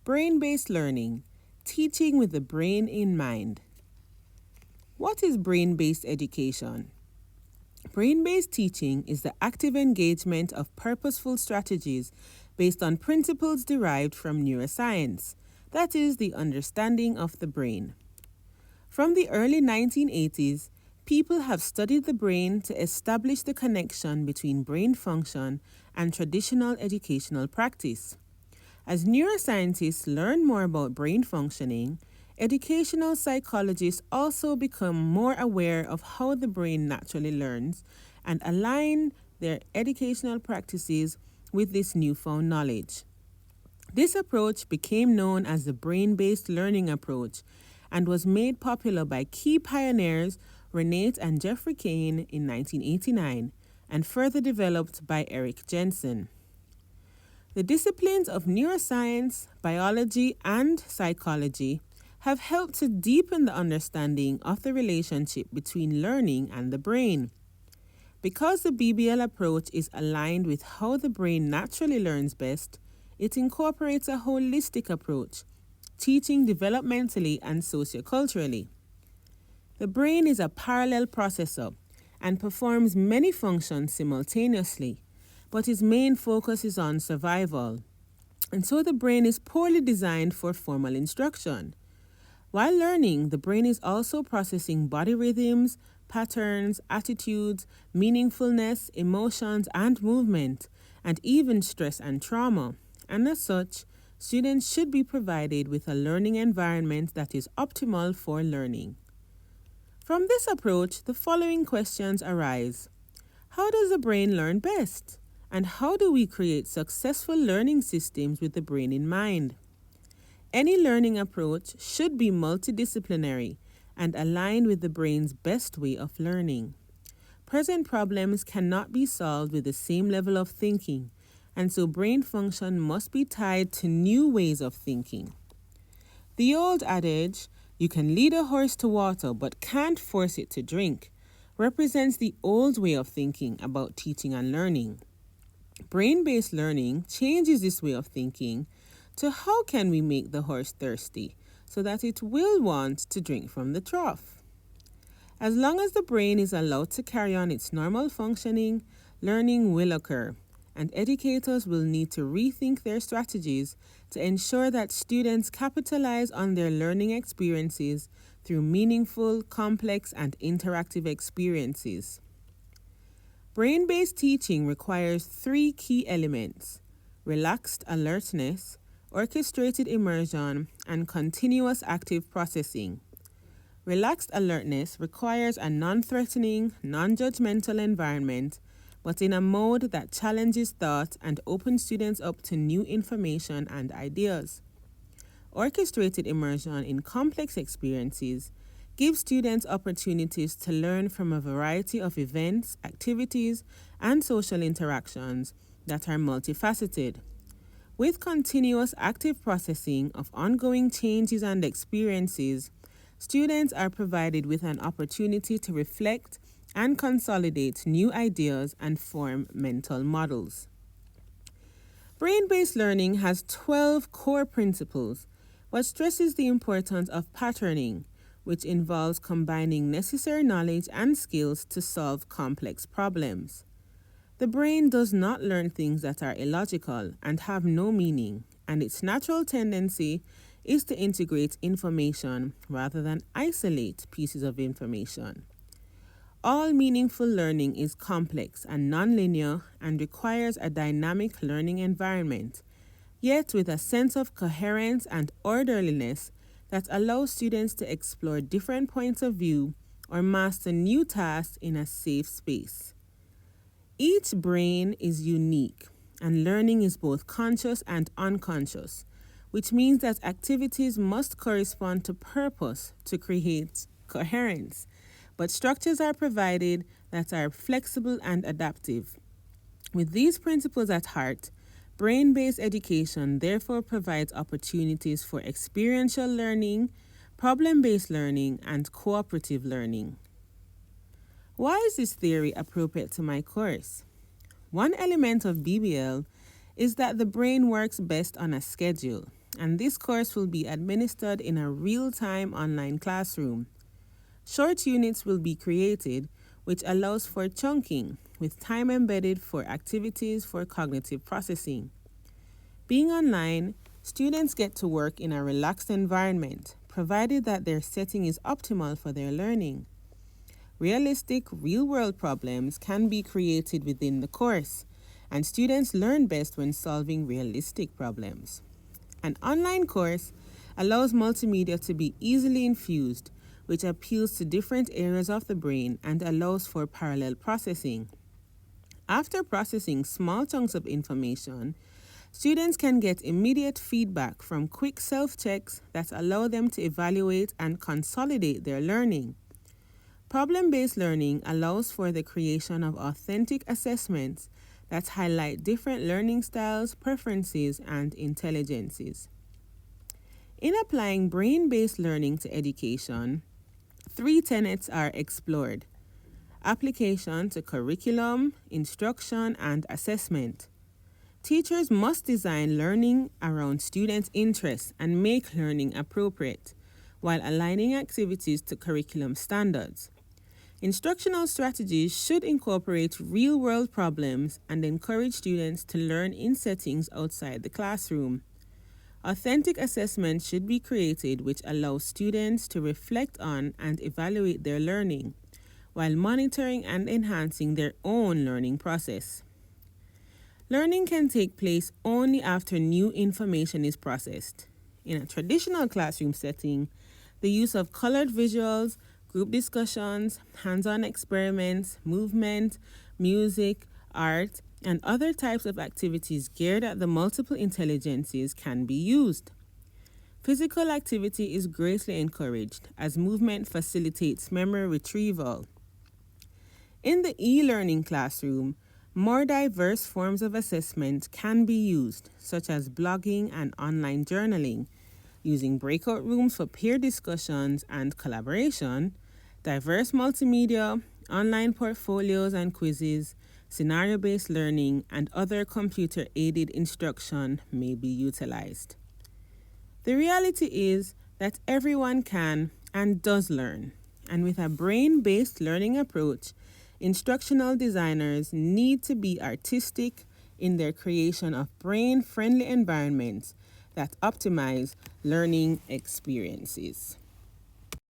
Brain-based learning, teaching with the brain in mind. What is brain-based education? Brain-based teaching is the active engagement of purposeful strategies based on principles derived from neuroscience, that is, the understanding of the brain. From the early 1980s, people have studied the brain to establish the connection between brain function and traditional educational practice. As neuroscientists learn more about brain functioning, educational psychologists also become more aware of how the brain naturally learns and align their educational practices with this newfound knowledge. This approach became known as the brain-based learning approach and was made popular by key pioneers Renate and Jeffrey Kane in 1989 and further developed by Eric Jensen. The disciplines of neuroscience, biology, and psychology have helped to deepen the understanding of the relationship between learning and the brain. Because the BBL approach is aligned with how the brain naturally learns best, it incorporates a holistic approach, teaching developmentally and socioculturally. The brain is a parallel processor and performs many functions simultaneously, but its main focus is on survival, and so the brain is poorly designed for formal instruction. While learning, the brain is also processing body rhythms, patterns, attitudes, meaningfulness, emotions, and movement, and even stress and trauma. And as such, students should be provided with a learning environment that is optimal for learning. From this approach, the following questions arise. How does the brain learn best? And how do we create successful learning systems with the brain in mind? Any learning approach should be multidisciplinary and aligned with the brain's best way of learning. Present problems cannot be solved with the same level of thinking, and so brain function must be tied to new ways of thinking. The old adage, "You can lead a horse to water but can't force it to drink," represents the old way of thinking about teaching and learning. Brain-based learning changes this way of thinking to how can we make the horse thirsty so that it will want to drink from the trough. As long as the brain is allowed to carry on its normal functioning, learning will occur, and educators will need to rethink their strategies to ensure that students capitalize on their learning experiences through meaningful, complex, and interactive experiences. Brain-based teaching requires 3 key elements: relaxed alertness, orchestrated immersion, and continuous active processing. Relaxed alertness requires a non-threatening, non-judgmental environment, but in a mode that challenges thought and opens students up to new information and ideas. Orchestrated immersion in complex experiences gives students opportunities to learn from a variety of events, activities, and social interactions that are multifaceted. With continuous active processing of ongoing changes and experiences, students are provided with an opportunity to reflect and consolidate new ideas and form mental models. Brain-based learning has 12 core principles, but stresses the importance of patterning, which involves combining necessary knowledge and skills to solve complex problems. The brain does not learn things that are illogical and have no meaning, and its natural tendency is to integrate information rather than isolate pieces of information. All meaningful learning is complex and nonlinear and requires a dynamic learning environment, yet with a sense of coherence and orderliness that allows students to explore different points of view or master new tasks in a safe space. Each brain is unique, and learning is both conscious and unconscious, which means that activities must correspond to purpose to create coherence, but structures are provided that are flexible and adaptive. With these principles at heart, brain-based education therefore provides opportunities for experiential learning, problem-based learning, and cooperative learning. Why is this theory appropriate to my course? One element of BBL is that the brain works best on a schedule, and this course will be administered in a real-time online classroom. Short units will be created, which allows for chunking, with time embedded for activities for cognitive processing. Being online, students get to work in a relaxed environment, provided that their setting is optimal for their learning. Realistic, real-world problems can be created within the course, and students learn best when solving realistic problems. An online course allows multimedia to be easily infused, which appeals to different areas of the brain and allows for parallel processing. After processing small chunks of information, students can get immediate feedback from quick self-checks that allow them to evaluate and consolidate their learning. Problem-based learning allows for the creation of authentic assessments that highlight different learning styles, preferences, and intelligences. In applying brain-based learning to education, 3 tenets are explored: application to curriculum, instruction, and assessment. Teachers must design learning around students' interests and make learning appropriate, while aligning activities to curriculum standards. Instructional strategies should incorporate real-world problems and encourage students to learn in settings outside the classroom. Authentic assessments should be created which allow students to reflect on and evaluate their learning, while monitoring and enhancing their own learning process. Learning can take place only after new information is processed. In a traditional classroom setting, the use of colored visuals, group discussions, hands-on experiments, movement, music, art, and other types of activities geared at the multiple intelligences can be used. Physical activity is greatly encouraged as movement facilitates memory retrieval. In the e-learning classroom, more diverse forms of assessment can be used, such as blogging and online journaling, using breakout rooms for peer discussions and collaboration. Diverse multimedia, online portfolios and quizzes, scenario-based learning, and other computer-aided instruction may be utilized. The reality is that everyone can and does learn, and with a brain-based learning approach, instructional designers need to be artistic in their creation of brain-friendly environments that optimize learning experiences.